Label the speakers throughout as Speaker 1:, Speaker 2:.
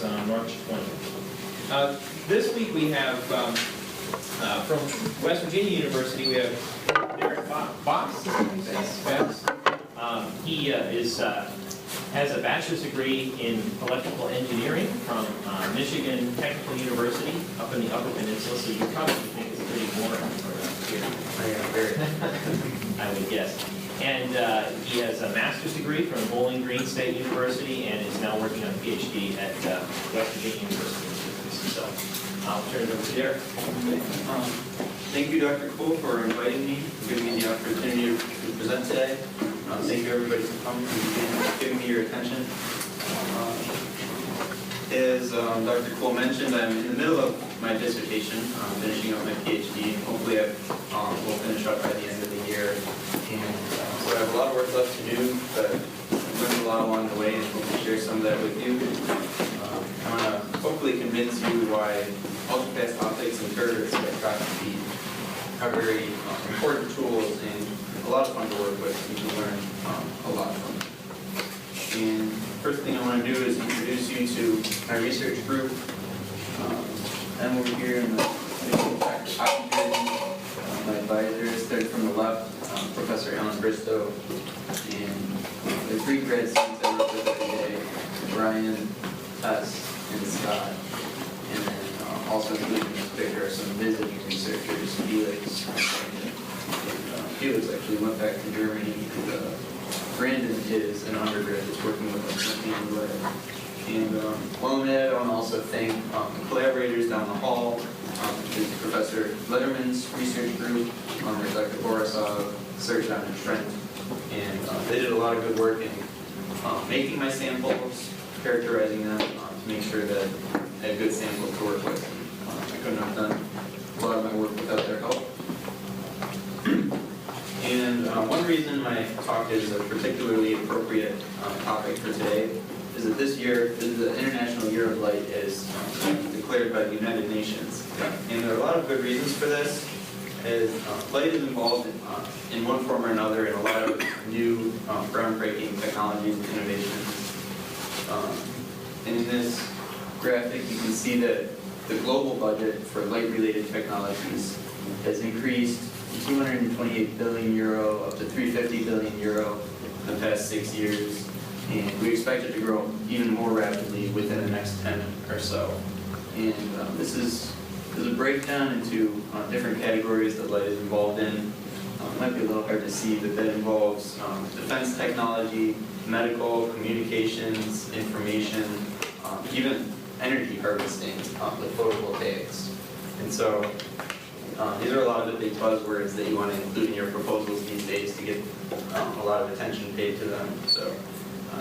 Speaker 1: on March 20th. This week we have, from West Virginia University, we have Derek Bas. He has a bachelor's degree in electrical engineering from Michigan Technical University up in the Upper Peninsula, so you probably think it's pretty boring here. I would guess. And he has a master's degree from Bowling Green State University and is now working on a PhD at West Virginia University. So I'll turn it over to Derek.
Speaker 2: Thank you, Dr. Cole, for inviting me, giving me the opportunity to present today. Thank you, everybody, for coming and giving me your attention. As Dr. Cole mentioned, I'm in the middle of my dissertation, finishing up my PhD, and hopefully I will finish up by the end of the year. And so I have a lot of work left to do, but I've learned a lot along the way and hope to share some of that with you. I want to hopefully convince you why ultrafast optics and terahertz spectroscopy are very important tools and a lot of fun to work with. You can learn a lot from them. And first thing I want to do is introduce you to my research group. I'm over here in the copy grid. My advisors, third from the left, Professor Alan Bristow, and the three grad students I work with every day, Brian, Tess, and Scott. And then also included in this picture are some visiting researchers, Felix. Felix actually went back to Germany, and Brandon is an undergrad that's working with us in the lab. And while I'm at it, I want to also thank the collaborators down the hall. There's Professor Letterman's research group, there's Dr. Borisov, Serjan, and Trent. And they did a lot of good work in making my samples, characterizing them, to make sure that I had good samples to work with. I couldn't have done a lot of my work without their help. And one reason my talk is a particularly appropriate topic for today is that this year, the International Year of Light is declared by the United Nations. And there are a lot of good reasons for this, as light is involved in one form or another in a lot of new groundbreaking technologies and innovations. And in this graphic, you can see that the global budget for light-related technologies has increased from 228 billion euro up to 350 billion euro in the past 6 years. And we expect it to grow even more rapidly within the next 10 or so. And this is a breakdown into different categories that light is involved in. It might be a little hard to see, but that involves defense technology, medical, communications, information, even energy harvesting with photovoltaics. And so these are a lot of the big buzzwords that you want to include in your proposals these days to get a lot of attention paid to them. So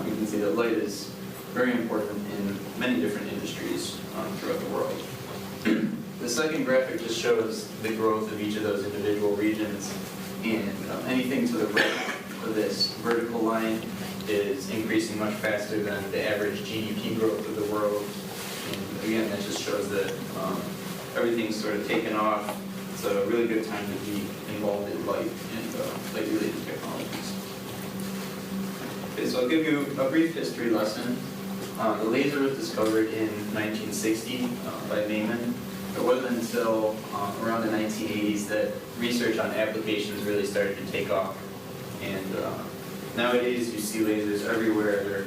Speaker 2: you can see that light is very important in many different industries throughout the world. The second graphic just shows the growth of each of those individual regions. And anything to the right of this vertical line is increasing much faster than the average GDP growth of the world. And again, that just shows that everything's sort of taken off. It's a really good time to be involved in light and light-related technologies. Okay, so I'll give you a brief history lesson. The laser was discovered in 1960 by Maiman. It wasn't until around the 1980s that research on applications really started to take off. And nowadays you see lasers everywhere. They're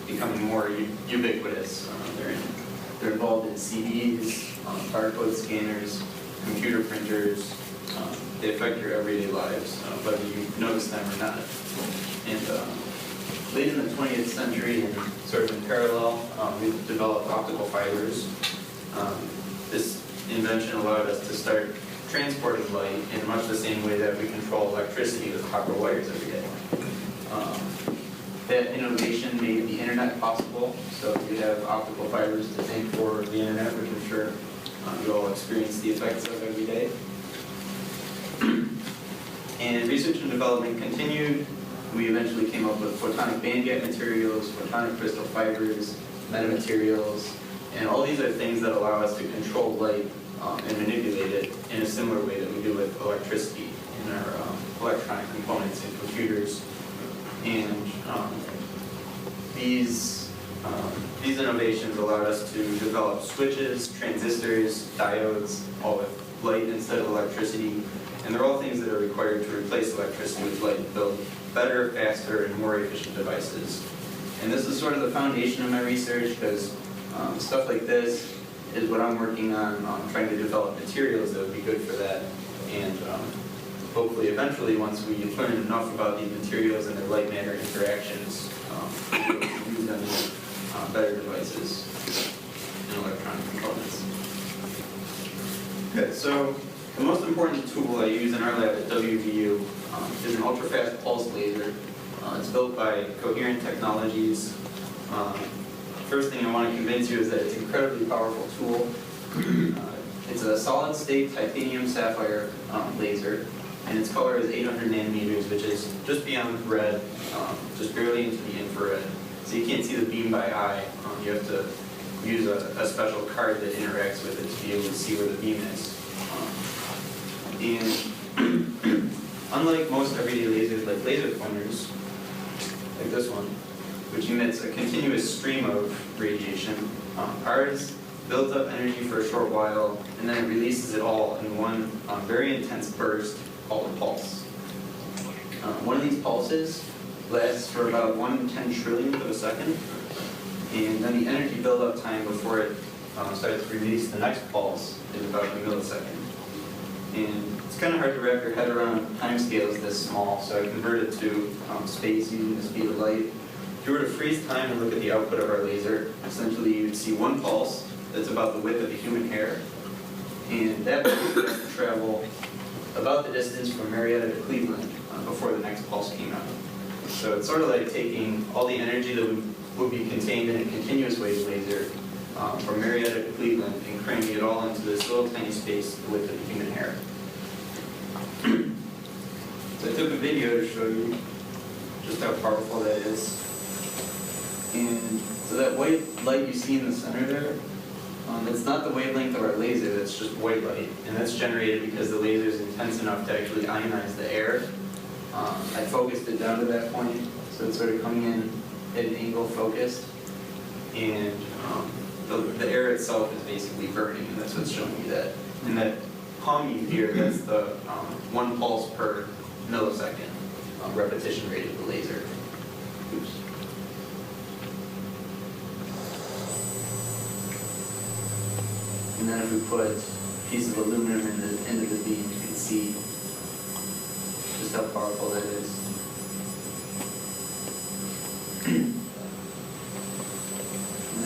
Speaker 2: becoming more ubiquitous. They're involved in CDs, barcode scanners, computer printers. They affect your everyday lives, whether you notice them or not. And late in the 20th century, and sort of in parallel, we've developed optical fibers. This invention allowed us to start transporting light in much the same way that we control electricity with copper wires every day. That innovation made the internet possible, so we have optical fibers to thank for the internet, which I'm sure you all experience the effects of every day. And research and development continued. We eventually came up with photonic bandgap materials, photonic crystal fibers, metamaterials, and all these are things that allow us to control light and manipulate it in a similar way that we do with electricity in our electronic components in computers. And these These innovations allowed us to develop switches, transistors, diodes, all with light instead of electricity. And they're all things that are required to replace electricity with light to build better, faster, and more efficient devices. And this is sort of the foundation of my research, because stuff like this is what I'm working on, trying to develop materials that would be good for that. And hopefully, eventually, once we learn enough about these materials and their light-matter interactions, we'll be able to use them in better devices and electronic components. Okay, so the most important tool I use in our lab at WVU is an ultrafast pulse laser. It's built by Coherent Technologies. First thing I want to convince you is that it's an incredibly powerful tool. It's a solid-state titanium sapphire laser, and its color is 800 nanometers, which is just beyond red, just barely into the infrared. So you can't see the beam by eye. You have to use a special card that interacts with it to be able to see where the beam is. And unlike most everyday lasers, like laser pointers, like this one, which emits a continuous stream of radiation, ours builds up energy for a short while, and then it releases it all in one very intense burst called a pulse. One of these pulses lasts for about 1/10 trillionth of a second, and then the energy buildup time before it starts to release the next pulse is about a millisecond. And it's kind of hard to wrap your head around timescales this small, so I converted to space using the speed of light. If you were to freeze time and look at the output of our laser, essentially you'd see one pulse that's about the width of a human hair, and that pulse would have to travel about the distance from Marietta to Cleveland before the next pulse came out. So it's sort of like taking all the energy that would be contained in a continuous wave laser from Marietta to Cleveland and cramming it all into this little tiny space the width of a human hair. So I took a video to show you just how powerful that is. And so that white light you see in the center there, it's not the wavelength of our laser, that's just white light. And that's generated because the laser is intense enough to actually ionize the air. I focused it down to that point, so it's sort of coming in at an angle focused. And the air itself is basically burning, and that's what's showing you that. And that hum you hear, that's the 1 pulse per millisecond repetition rate of the laser. Oops. And then if we put a piece of aluminum into the beam, you can see just how powerful that is. And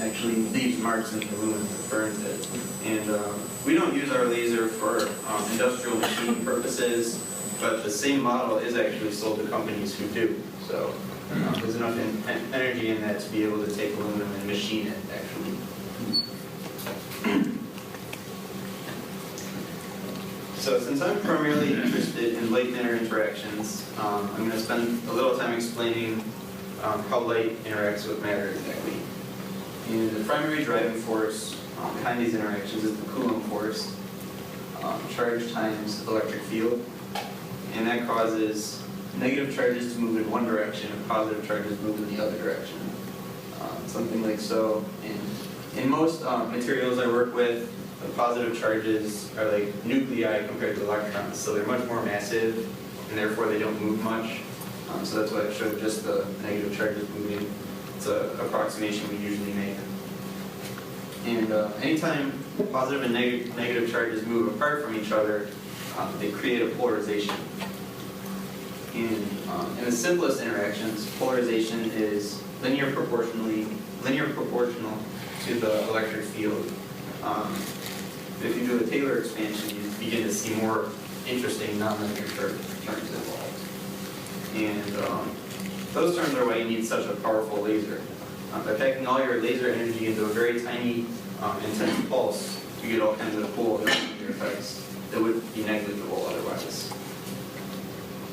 Speaker 2: actually leaves marks in the aluminum that burns it. And we don't use our laser for industrial machine purposes, but the same model is actually sold to companies who do. So there's enough energy in that to be able to take aluminum and machine it, actually. So since I'm primarily interested in light-matter interactions, I'm going to spend a little time explaining how light interacts with matter exactly. And the primary driving force behind these interactions is the Coulomb force, charge times electric field. And that causes negative charges to move in one direction and positive charges move in the other direction. Something like so. And in most materials I work with, the positive charges are like nuclei compared to electrons, so they're much more massive, and therefore they don't move much. So that's why I showed just the negative charges moving. It's an approximation we usually make. And anytime positive and negative charges move apart from each other, they create a polarization. In the simplest interactions, polarization is linear proportional to the electric field. If you do a Taylor expansion, you begin to see more interesting nonlinear terms involved. And those terms are why you need such a powerful laser. By packing all your laser energy into a very tiny, intense pulse, you get all kinds of cool nonlinear effects that would be negligible otherwise.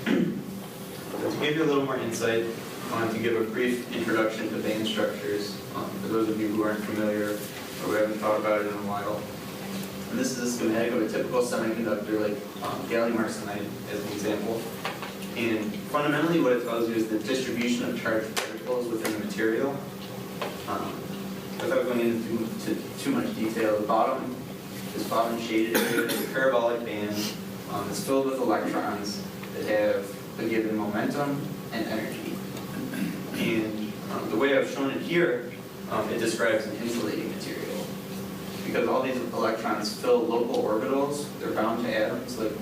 Speaker 2: To give you a little more insight, I wanted to give a brief introduction to band structures for those of you who aren't familiar or who haven't thought about it in a while. And this is a schematic of a typical semiconductor like gallium arsenide as an example. And fundamentally what it tells you is the distribution of charged particles within the material. Without going into too much detail, the bottom, this bottom shaded area is a parabolic band. It's filled with electrons that have a given momentum and energy. And the way I've shown it here, it describes an insulating material. Because all these electrons fill local orbitals, they're bound to atoms, like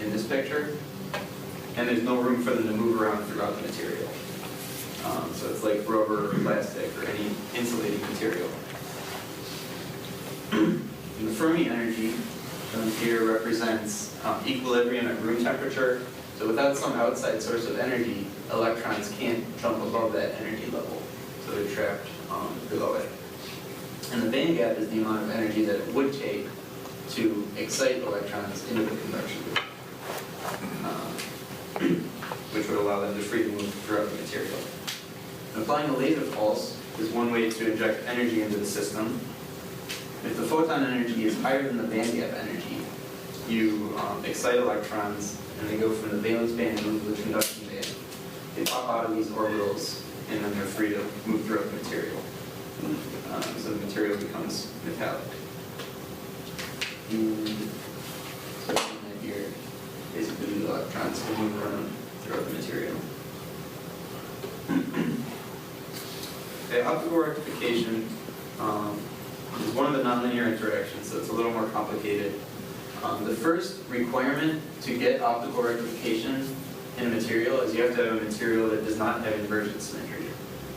Speaker 2: in this picture, and there's no room for them to move around throughout the material. So it's like rubber or plastic or any insulating material. And the Fermi energy shown here represents equilibrium at room temperature. So without some outside source of energy, electrons can't jump above that energy level. So they're trapped below it. And the band gap is the amount of energy that it would take to excite electrons into the conduction loop, which would allow them to freely move throughout the material. And applying a laser pulse is one way to inject energy into the system. If the photon energy is higher than the band gap energy, you excite electrons, and they go from the valence band into the conduction band. They pop out of these orbitals, and then they're free to move throughout the material. So the material becomes metallic. So here, basically the electrons can move around throughout the material. Okay, optical rectification is one of the nonlinear interactions, so it's a little more complicated. The first requirement to get optical rectification in a material is you have to have a material that does not have inversion symmetry.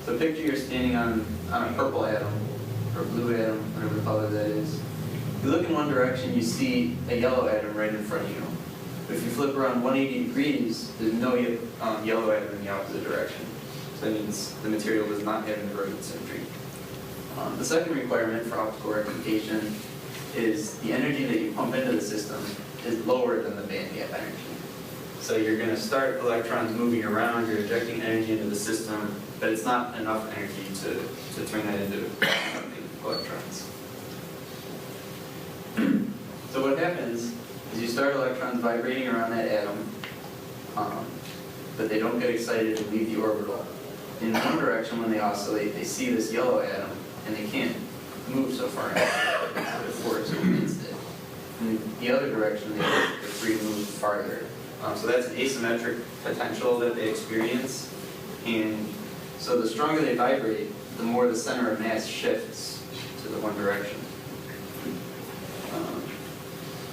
Speaker 2: So picture you're standing on a purple atom, or blue atom, whatever color that is. You look in one direction, you see a yellow atom right in front of you. But if you flip around 180 degrees, there's no yellow atom in the opposite direction. So that means the material does not have inversion symmetry. The second requirement for optical rectification is the energy that you pump into the system is lower than the band gap energy. So you're going to start electrons moving around, you're injecting energy into the system, but it's not enough energy to turn that into electrons. So what happens is you start electrons vibrating around that atom, but they don't get excited and leave the orbital. In one direction, when they oscillate, they see this yellow atom, and they can't move so far into it, so the force against it. In the other direction, they're free to move farther. So that's an asymmetric potential that they experience. And so the stronger they vibrate, the more the center of mass shifts to the one direction.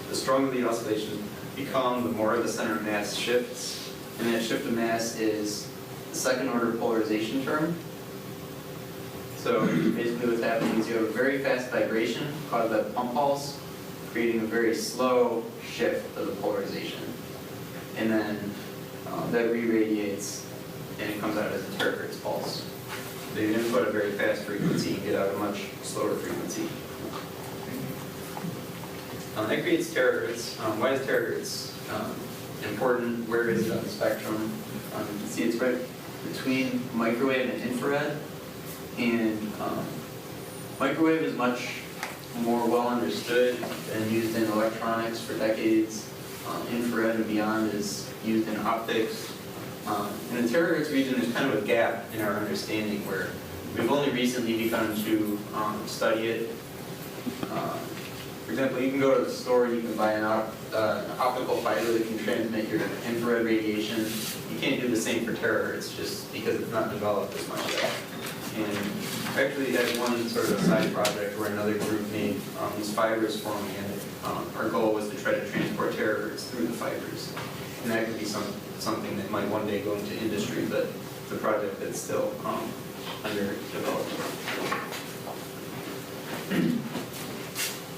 Speaker 2: The stronger the oscillations become, the more the center of mass shifts. And that shift of mass is the second order polarization term. So basically what's happening is you have a very fast vibration caused by the pump pulse, creating a very slow shift of the polarization. And then that re-radiates, and it comes out as a terahertz pulse. So you input a very fast frequency and get out a much slower frequency. That creates terahertz. Why is terahertz important? Where is it on the spectrum? You can see it's right between microwave and infrared. And microwave is much more well understood and used in electronics for decades. Infrared and beyond is used in optics. In the terahertz region, there's kind of a gap in our understanding where we've only recently begun to study it. For example, you can go to the store and you can buy an optical fiber that can transmit your infrared radiation. You can't do the same for terahertz just because it's not developed as much yet. And actually had one sort of side project where another group made these fibers for me, and our goal was to try to transport terahertz through the fibers. And that could be something that might one day go into industry, but it's a project that's still under development.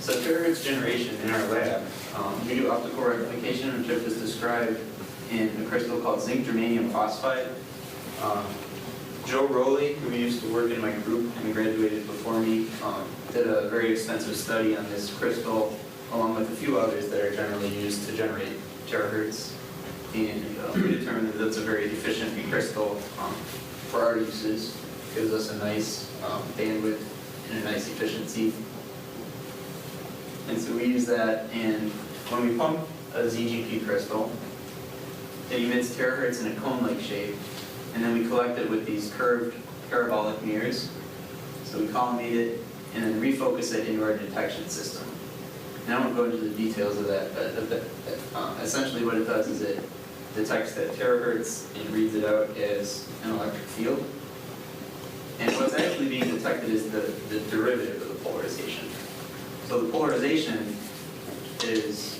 Speaker 2: So terahertz generation in our lab, we do optical rectification, which I've just described, in a crystal called zinc germanium phosphide. Joe Rowley, who used to work in my group and graduated before me, did a very extensive study on this crystal, along with a few others that are generally used to generate terahertz. And we determined that that's a very efficient crystal for our uses. Gives us a nice bandwidth and a nice efficiency. And so we use that, and when we pump a ZGP crystal, it emits terahertz in a cone-like shape. And then we collect it with these curved parabolic mirrors. So we collimate it and then refocus it into our detection system. And I won't go into the details of that, but essentially what it does is it detects that terahertz and reads it out as an electric field. And what's actually being detected is the derivative of the polarization. So the polarization is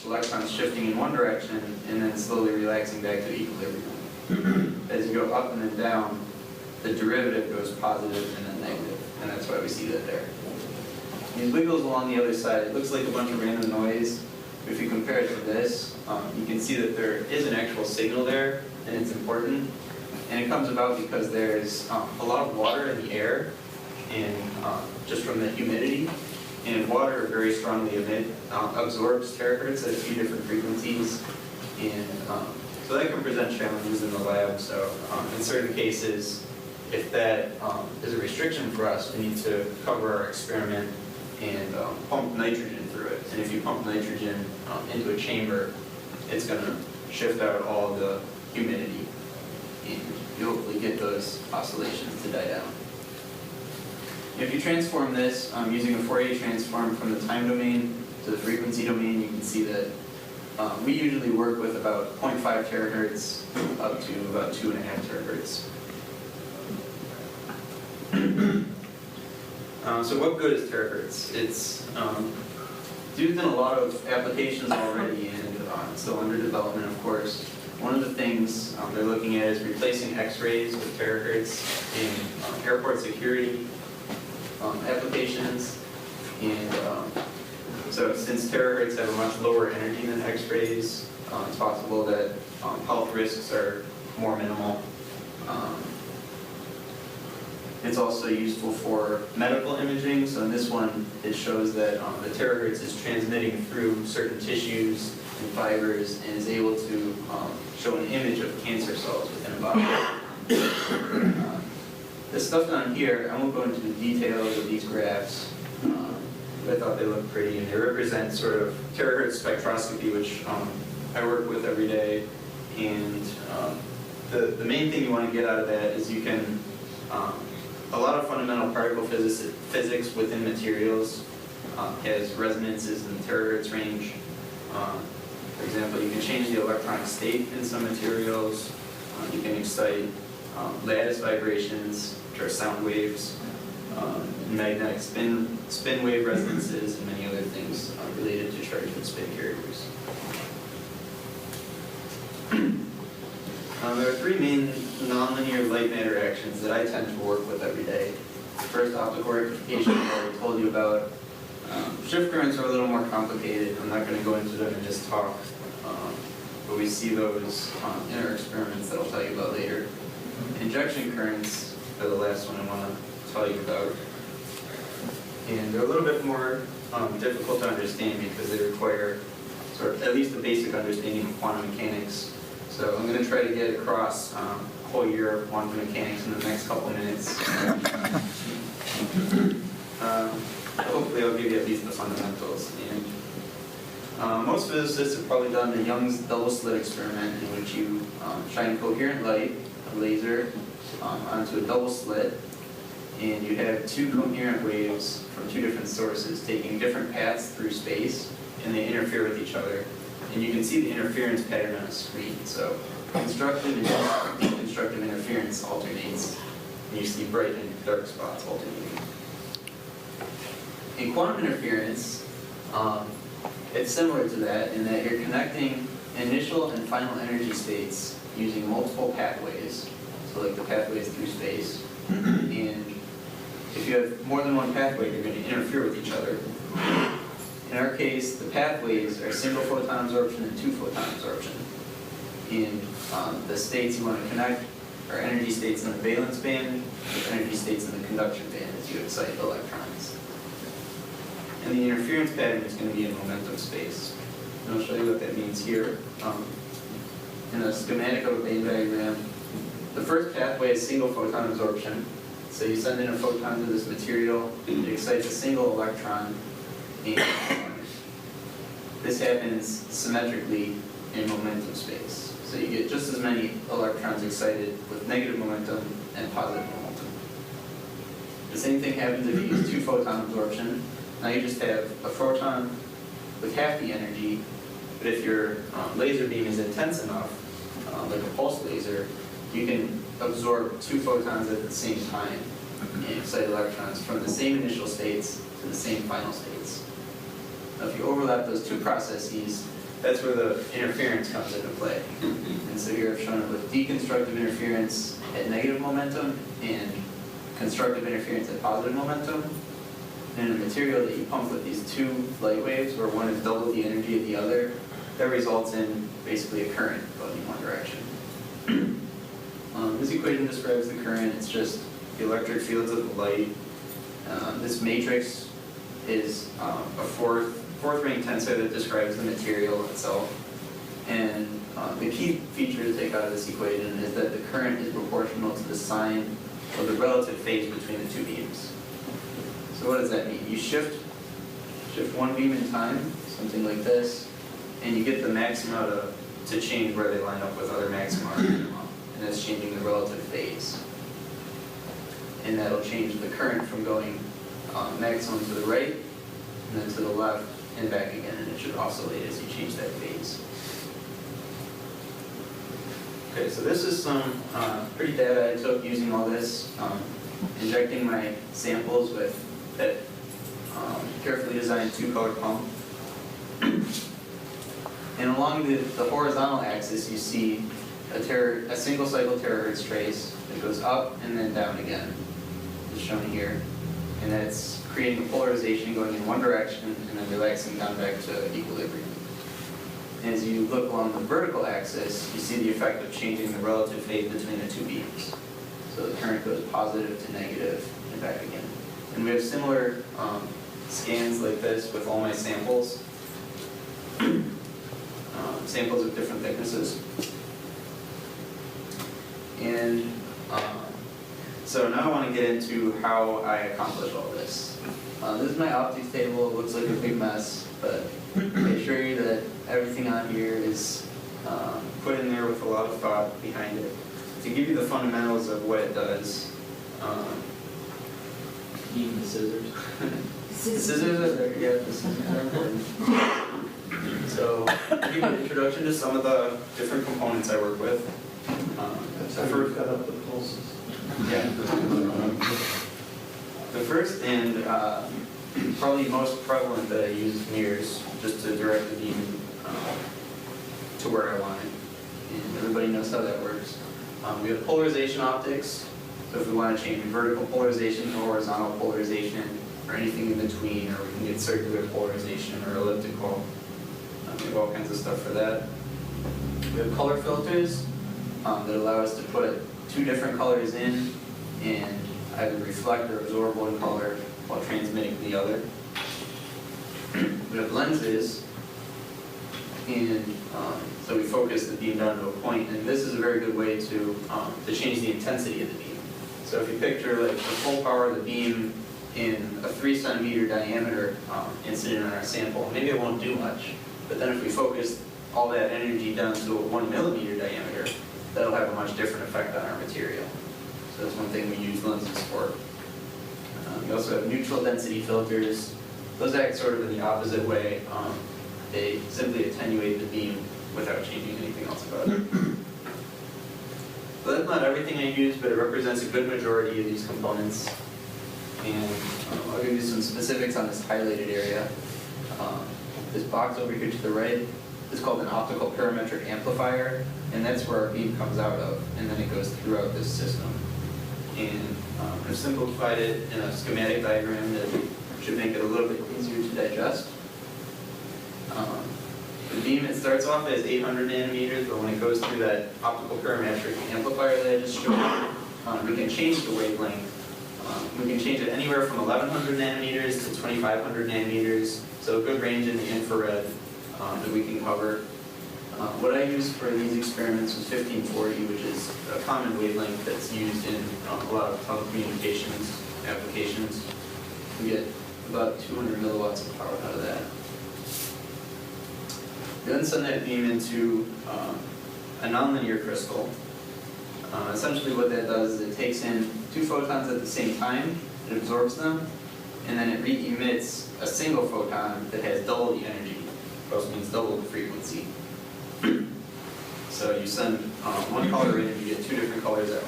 Speaker 2: electrons shifting in one direction and then slowly relaxing back to equilibrium. As you go up and then down, the derivative goes positive and then negative, and that's why we see that there. These wiggles along the other side, it looks like a bunch of random noise. If you compare it to this, you can see that there is an actual signal there, and it's important. And it comes about because there's a lot of water in the air, and just from the humidity. And water very strongly absorbs terahertz at a few different frequencies. And so that can present challenges in the lab. So in certain cases, if that is a restriction for us, we need to cover our experiment and pump nitrogen through it. And if you pump nitrogen into a chamber, it's going to shift out all the humidity, and you hopefully get those oscillations to die down. If you transform this using a Fourier transform from the time domain to the frequency domain, you can see that we usually work with about 0.5 terahertz up to about 2.5 terahertz. So what good is terahertz? It's used in a lot of applications already, and still under development, of course. One of the things they're looking at is replacing X-rays with terahertz in airport security applications. And so since terahertz have a much lower energy than X-rays, it's possible that health risks are more minimal. It's also useful for medical imaging. So in this one, it shows that the terahertz is transmitting through certain tissues and fibers and is able to show an image of cancer cells within a body. This stuff down here, I won't go into the details of these graphs, but I thought they looked pretty, and they represent sort of terahertz spectroscopy, which I work with every day. And the main thing you want to get out of that is you can a lot of fundamental particle physics within materials has resonances in the terahertz range. For example, you can change the electronic state in some materials. You can excite lattice vibrations, which are sound waves, magnetic spin wave resonances, and many other things related to charge and spin carriers. There are three main nonlinear light matter actions that I tend to work with every day. First, optical rectification, I already told you about. Shift currents are a little more complicated. I'm not going to go into them in this talk, but we see those in our experiments that I'll tell you about later. Injection currents are the last one I want to tell you about. And they're a little bit more difficult to understand because they require sort of at least a basic understanding of quantum mechanics. So I'm going to try to get across a whole year of quantum mechanics in the next couple of minutes. Hopefully I'll give you at least the fundamentals. And most physicists have probably done the Young's double slit experiment, in which you shine coherent light, a laser, onto a double slit, and you have two coherent waves from two different sources taking different paths through space, and they interfere with each other. And you can see the interference pattern on a screen. So constructive and deconstructive interference alternates, and you see bright and dark spots alternating. In quantum interference, it's similar to that in that you're connecting initial and final energy states using multiple pathways, so like the pathways through space. And if you have more than one pathway, you're going to interfere with each other. In our case, the pathways are single photon absorption and two photon absorption. In the states you want to connect are energy states in the valence band with energy states in the conduction band as you excite electrons. And the interference pattern is going to be in momentum space. And I'll show you what that means here. In a schematic of a Bain diagram, the first pathway is single photon absorption. So you send in a photon to this material, it excites a single electron, and this happens symmetrically in momentum space. So you get just as many electrons excited with negative momentum and positive momentum. The same thing happens if you use 2 photon absorption. Now you just have a photon with half the energy, but if your laser beam is intense enough, like a pulse laser, you can absorb 2 photons at the same time and excite electrons from the same initial states to the same final states. Now if you overlap those 2 processes, that's where the interference comes into play. And so here I've shown it with deconstructive interference at negative momentum and constructive interference at positive momentum. And a material that you pump with these 2 light waves, where one is double the energy of the other, that results in basically a current going in one direction. This equation describes the current. It's just the electric fields of the light. This matrix is a fourth ring tensor that describes the material itself. And the key feature to take out of this equation is that the current is proportional to the sign of the relative phase between the 2 beams. So what does that mean? You shift one beam in time, something like this, and you get the maxima to change where they line up with other maxima or minima, and that's changing the relative phase. And that'll change the current from going maximum to the right, and then to the left, and back again, and it should oscillate as you change that phase. Okay, so this is some pretty data I took using all this, injecting my samples with that carefully designed 2-color pump. And along the horizontal axis, you see a single cycle terahertz trace that goes up and then down again, as shown here. And that's creating a polarization going in one direction and then relaxing down back to equilibrium. And as you look along the vertical axis, you see the effect of changing the relative phase between the 2 beams. So the current goes positive to negative and back again. And we have similar scans like this with all my samples. Samples of different thicknesses. And so now I want to get into how I accomplish all this. This is my optics table. It looks like a big mess, but I assure you that everything on here is put in there with a lot of thought behind it. To give you the fundamentals of what it does,
Speaker 1: Even the scissors.
Speaker 2: the scissors are there, yeah, the scissors are important. So, I'll give you an introduction to some of the different components I work with.
Speaker 3: That's how you cut up the pulses.
Speaker 2: Yeah. The first and probably most prevalent that I use is mirrors, just to direct the beam to where I want it. And everybody knows how that works. We have polarization optics. So if we want to change vertical polarization to horizontal polarization, or anything in between, or we can get circular polarization or elliptical. We have all kinds of stuff for that. We have color filters that allow us to put 2 different colors in and either reflect or absorb one color while transmitting the other. We have lenses, and so we focus the beam down to a point, and this is a very good way to change the intensity of the beam. So if you picture like the full power of the beam in a 3-centimeter diameter incident on our sample, maybe it won't do much, but then if we focus all that energy down to a 1 millimeter diameter, that'll have a much different effect on our material. So that's one thing we use lenses for. We also have neutral density filters. Those act sort of in the opposite way. They simply attenuate the beam without changing anything else about it. So that's not everything I use, but it represents a good majority of these components. And I'll give you some specifics on this highlighted area. This box over here to the right is called an optical parametric amplifier, and that's where our beam comes out of, and then it goes throughout this system. And I've simplified it in a schematic diagram that should make it a little bit easier to digest. The beam, it starts off as 800 nanometers, but when it goes through that optical parametric amplifier that I just showed, we can change the wavelength. We can change it anywhere from 1100 nanometers to 2500 nanometers, so a good range in the infrared that we can cover. What I used for these experiments was 1540, which is a common wavelength that's used in a lot of telecommunications applications. We get about 200 milliwatts of power out of that. We then send that beam into a nonlinear crystal. Essentially what that does is it takes in 2 photons at the same time, it absorbs them, and then it re-emits a single photon that has double the energy, which means double the frequency. So you send one color in and you get two different colors out,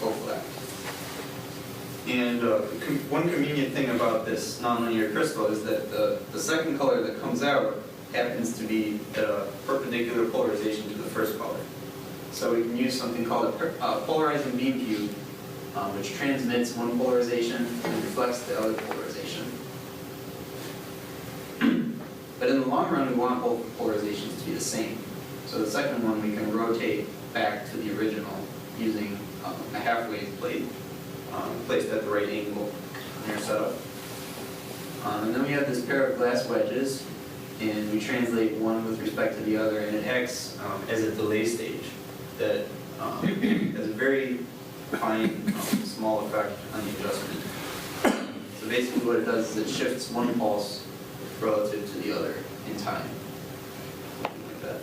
Speaker 2: both black. And one convenient thing about this nonlinear crystal is that the second color that comes out happens to be the perpendicular polarization to the first color. So we can use something called a polarizing beam cube, which transmits one polarization and reflects the other polarization. But in the long run, we want both polarizations to be the same. So the second one we can rotate back to the original using a half-wave plate placed at the right angle in our setup. And then we have this pair of glass wedges, and we translate one with respect to the other, and it acts as a delay stage that has a very fine, small effect on the adjustment. So basically what it does is it shifts one pulse relative to the other in time. Something like that.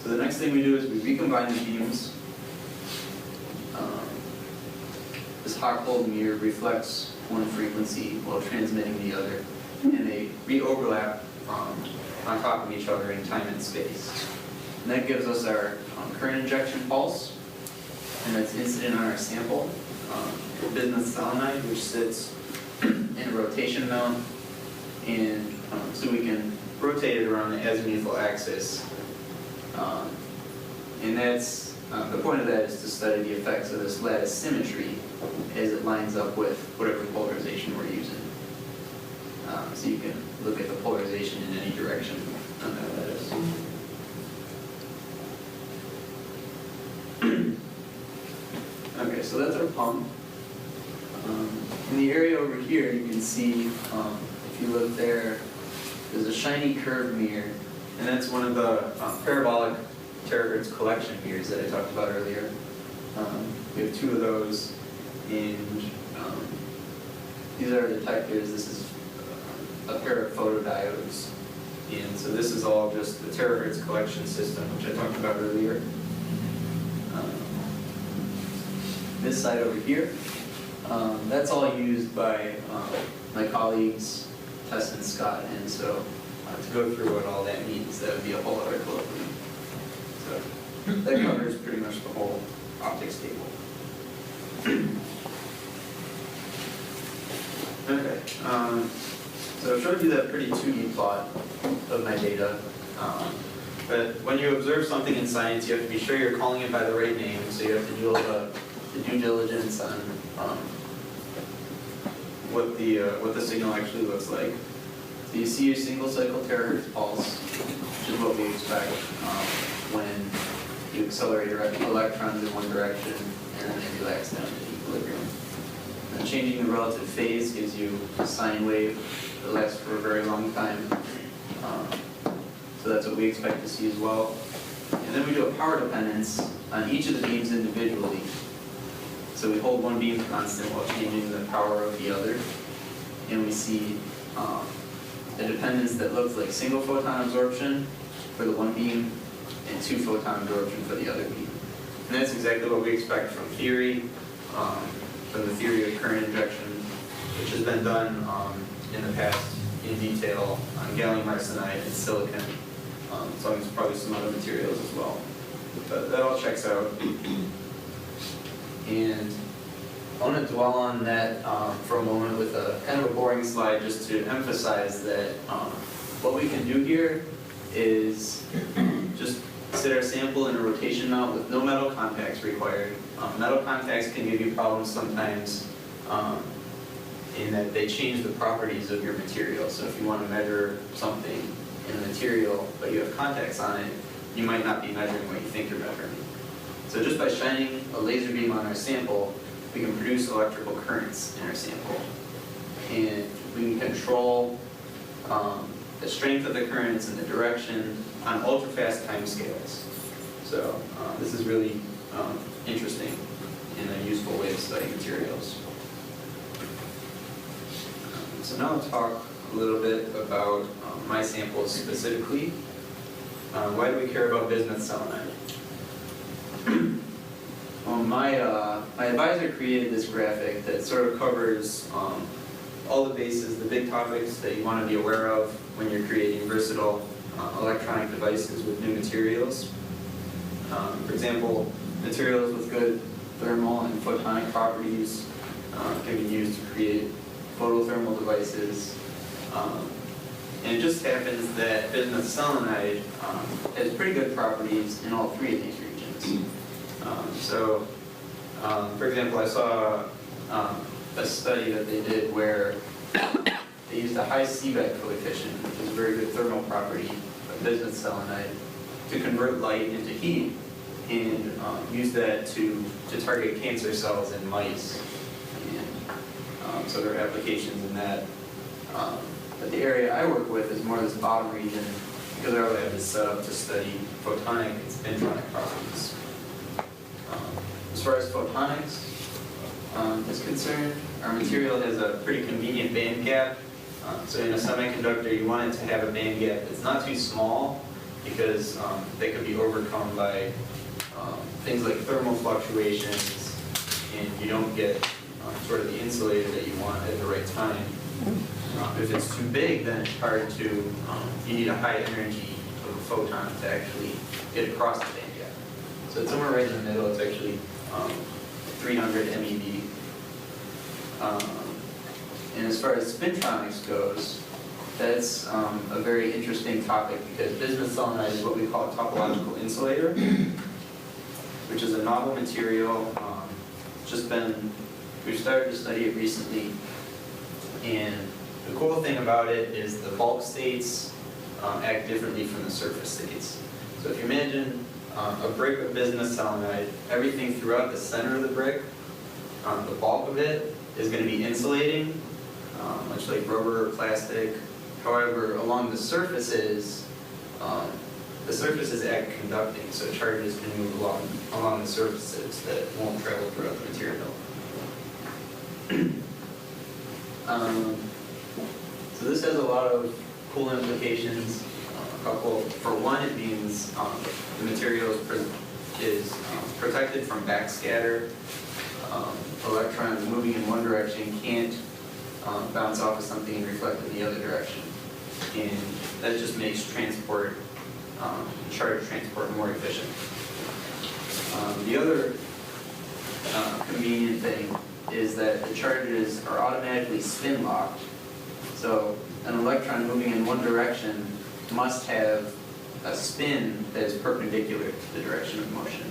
Speaker 2: So the next thing we do is we recombine the beams. This hot-cold mirror reflects one frequency while transmitting the other, and they re-overlap on top of each other in time and space. And that gives us our current injection pulse, and that's incident on our sample, bismuth selenide, which sits in a rotation mount, and so we can rotate it around the azimuthal axis. And that's the point of that is to study the effects of this lattice symmetry as it lines up with whatever polarization we're using. So you can look at the polarization in any direction on that lattice. Okay, so that's our pump. In the area over here, you can see, if you look there, there's a shiny curved mirror, and that's one of the parabolic terahertz collection mirrors that I talked about earlier. We have two of those, and these are detectors. This is a pair of photodiodes, and so this is all just the terahertz collection system, which I talked about earlier. This side over here, that's all used by my colleagues, Tess and Scott, and so to go through what all that means, that would be a whole other colloquium. So that covers pretty much the whole optics table. Okay, so I showed you that pretty 2D plot of my data. But when you observe something in science, you have to be sure you're calling it by the right name, so you have to do all the due diligence on what the signal actually looks like. So you see a single cycle terahertz pulse, which is what we expect when you accelerate electrons in one direction and then they relax down to equilibrium. And changing the relative phase gives you a sine wave that lasts for a very long time. So that's what we expect to see as well. And then we do a power dependence on each of the beams individually. So we hold one beam constant while changing the power of the other. And we see a dependence that looks like single photon absorption for the one beam and two photon absorption for the other beam. And that's exactly what we expect from theory, from the theory of current injection, which has been done in the past in detail on gallium arsenide and silicon, so there's probably some other materials as well. But that all checks out. And I want to dwell on that for a moment with a kind of a boring slide just to emphasize that what we can do here is just sit our sample in a rotation mount with no metal contacts required. Metal contacts can give you problems sometimes in that they change the properties of your material. So if you want to measure something in a material but you have contacts on it, you might not be measuring what you think you're measuring. So just by shining a laser beam on our sample, we can produce electrical currents in our sample. And we can control the strength of the currents and the direction on ultrafast timescales. So this is really interesting and a useful way to study materials. So now I'll talk a little bit about my samples specifically. Why do we care about bismuth selenide? my advisor created this graphic that sort of covers all the bases, the big topics that you want to be aware of when you're creating versatile electronic devices with new materials. For example, materials with good thermal and photonic properties can be used to create photothermal devices. And it just happens that bismuth selenide has pretty good properties in all three of these regions. For example, I saw a study that they did where they used a high Seebeck coefficient, which is a very good thermal property of bismuth selenide, to convert light into heat and use that to target cancer cells in mice. And so there are applications in that. But the area I work with is more this bottom region, because our lab is set up to study photonic and spintronic properties. As far as photonics is concerned, our material has a pretty convenient band gap. So in a semiconductor, you want it to have a band gap that's not too small, because they could be overcome by things like thermal fluctuations, and you don't get sort of the insulator that you want at the right time. If it's too big, then it's hard to, you need a high energy of a photon to actually get across the band gap. So it's somewhere right in the middle. It's actually 300 MeV. And as far as spintronics goes, that's a very interesting topic, because bismuth selenide is what we call a topological insulator, which is a novel material. We've started to study it recently, and the cool thing about it is the bulk states act differently from the surface states. So if you imagine a brick of bismuth selenide, everything throughout the center of the brick, the bulk of it is going to be insulating, much like rubber or plastic. However, along the surfaces act conducting, so charges can move along the surfaces that won't travel throughout the material. So this has a lot of cool implications. For one, it means the material is protected from backscatter. Electrons moving in one direction can't bounce off of something and reflect in the other direction. And that just makes charge transport more efficient. The other convenient thing is that the charges are automatically spin locked. So an electron moving in one direction must have a spin that is perpendicular to the direction of motion.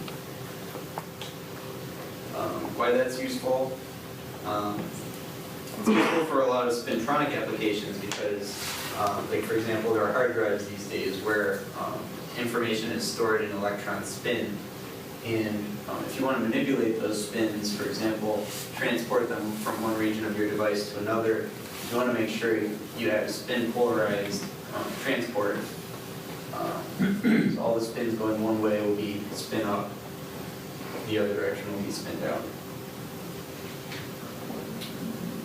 Speaker 2: Why that's useful? It's useful for a lot of spintronic applications because, like for example, there are hard drives these days where information is stored in electron spin. And if you want to manipulate those spins, for example, transport them from one region of your device to another, you want to make sure you have a spin polarized transport. So all the spins going one way will be spin up, the other direction will be spin down.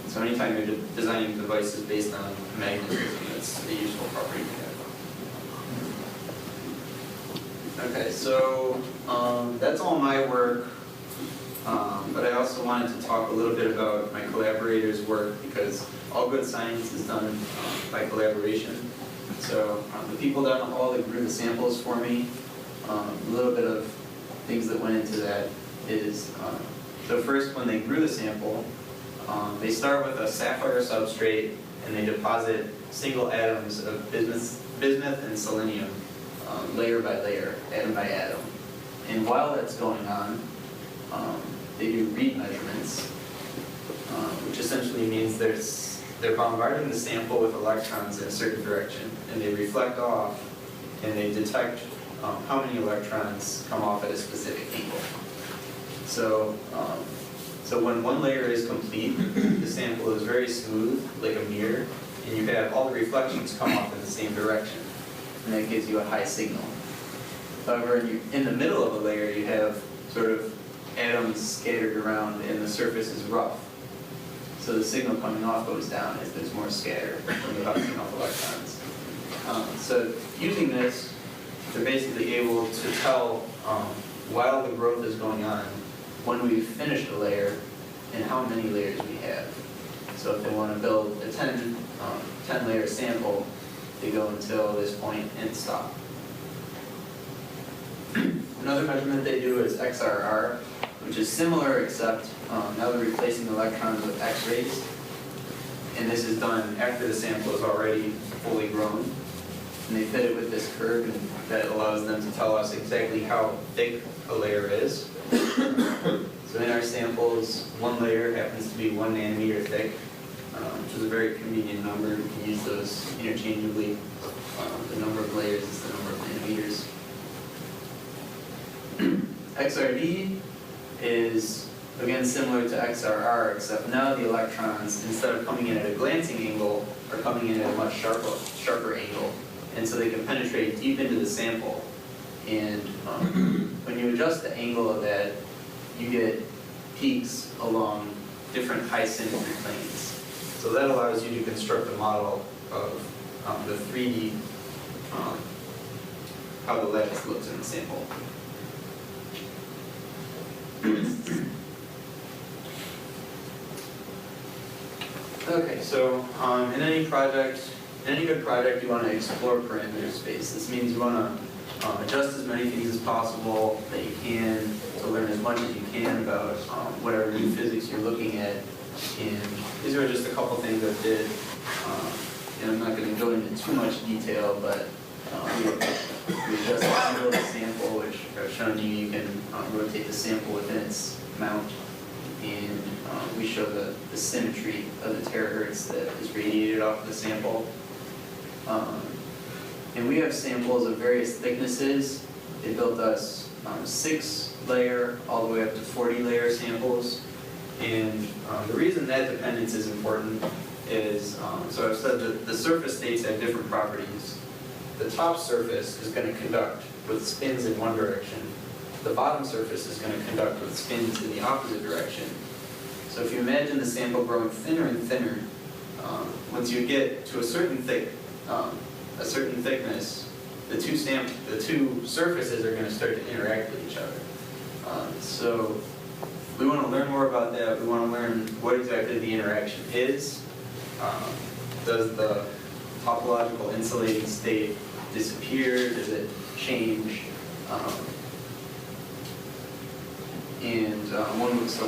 Speaker 2: So anytime you're designing devices based on magnetism, that's a useful property to have. Okay, so that's all my work, but I also wanted to talk a little bit about my collaborators' work, because all good science is done by collaboration. So the people down the hall that grew the samples for me, a little bit of things that went into that is, so first when they grew the sample, they start with a sapphire substrate and they deposit single atoms of bismuth and selenium, layer by layer, atom by atom. And while that's going on, they do read measurements, which essentially means they're bombarding the sample with electrons in a certain direction, and they reflect off, and they detect how many electrons come off at a specific angle. So when one layer is complete, the sample is very smooth, like a mirror, and you have all the reflections come off in the same direction, and that gives you a high signal. However, in the middle of a layer, you have sort of atoms scattered around, and the surface is rough. So the signal coming off goes down as there's more scatter from the bouncing off electrons. So using this, they're basically able to tell while the growth is going on, when we've finished a layer and how many layers we have. So if they want to build a 10 layer sample, they go until this point and stop. Another measurement they do is XRR, which is similar except now they're replacing electrons with X-rays. And this is done after the sample is already fully grown. And they fit it with this curve, and that allows them to tell us exactly how thick a layer is. So in our samples, one layer happens to be 1 nanometer thick, which is a very convenient number. You can use those interchangeably. The number of layers is the number of nanometers. XRD is, again, similar to XRR, except now the electrons, instead of coming in at a glancing angle, are coming in at a much sharper angle. And so they can penetrate deep into the sample. And when you adjust the angle of that, you get peaks along different high symmetry planes. So that allows you to construct a model of the 3D, how the lattice looks in the sample. Okay, so in any good project, you want to explore parameter space. This means you want to adjust as many things as possible that you can to learn as much as you can about whatever new physics you're looking at. And these are just a couple things I did. And I'm not going to go into too much detail, but we adjust the angle of the sample, which I've shown you. You can rotate the sample within its mount. And we show the symmetry of the terahertz that is radiated off the sample. And we have samples of various thicknesses. They built us 6 layer all the way up to 40 layer samples. And the reason that dependence is important is, so I've said that the surface states have different properties. The top surface is going to conduct with spins in one direction. The bottom surface is going to conduct with spins in the opposite direction. So if you imagine the sample growing thinner and thinner, once you get to a certain thickness, the two surfaces are going to start to interact with each other. So we want to learn more about that. We want to learn what exactly the interaction is. Does the topological insulating state disappear? Does it change?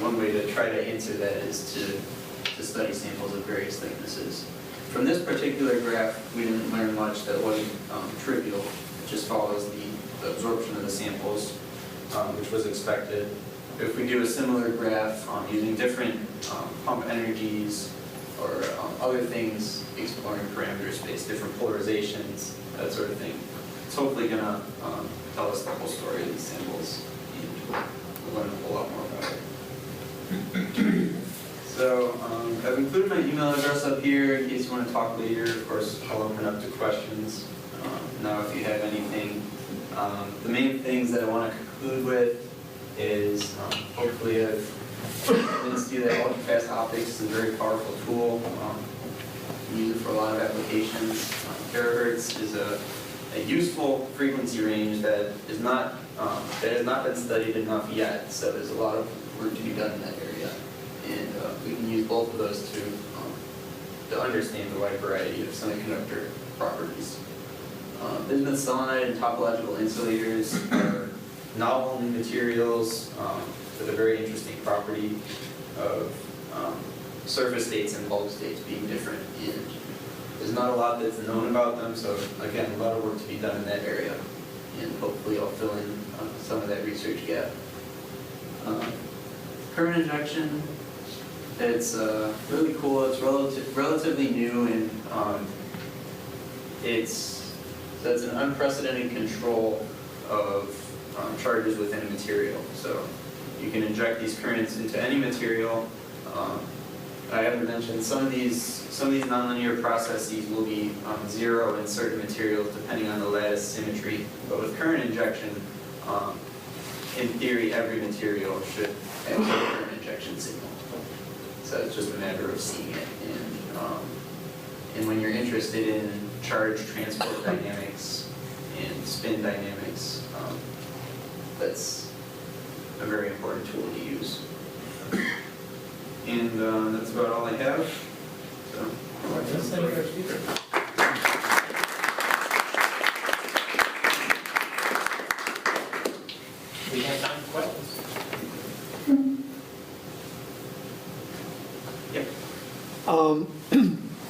Speaker 2: One way to try to answer that is to study samples of various thicknesses. From this particular graph, we didn't learn much that wasn't trivial. It just follows the absorption of the samples, which was expected. If we do a similar graph using different pump energies or other things, exploring parameter space, different polarizations, that sort of thing, it's hopefully going to tell us the whole story of these samples, and we'll learn a whole lot more about it. So I've included my email address up here in case you want to talk later. Of course, I'll open up to questions now if you have anything. The main things that I want to conclude with is hopefully I've convinced you that ultrafast optics is a very powerful tool. You can use it for a lot of applications. Terahertz is a useful frequency range that has not been studied enough yet. So there's a lot of work to be done in that area, and we can use both of those to understand the wide variety of semiconductor properties. Bismuth selenide and topological insulators are novel new materials with a very interesting property of surface states and bulk states being different. And there's not a lot that's known about them, so again, a lot of work to be done in that area. And hopefully I'll fill in some of that research gap. Current injection, it's really cool. It's relatively new, and that's an unprecedented control of charges within a material. So you can inject these currents into any material. I haven't mentioned some of these nonlinear processes will be zero in certain materials depending on the lattice symmetry. But with current injection, in theory, every material should have a current injection signal. So it's just a matter of seeing it. And when you're interested in charge transport dynamics and spin dynamics, that's a very important tool to use. that's about all I have. So,
Speaker 1: Let's thank our speaker. We have time for questions.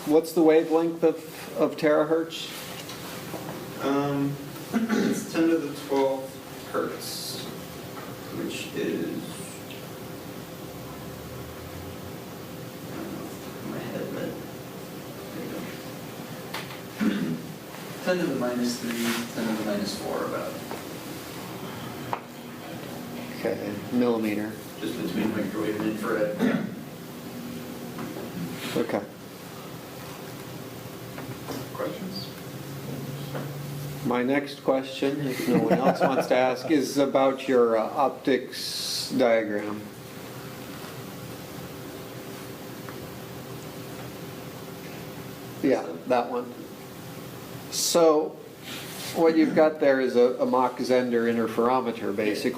Speaker 4: What's the wavelength of terahertz?
Speaker 2: It's 10 to the 12th hertz, which is, I don't know, in my head, but there you go. 10 to the minus 3, 10 to the minus 4, about,
Speaker 4: Okay, millimeter.
Speaker 2: just between microwave and infrared.
Speaker 4: Okay.
Speaker 2: Questions?
Speaker 4: My next question, if no one else wants to ask, is about your optics diagram. Yeah, that one. So what you've got there is a Mach-Zehnder interferometer, basically.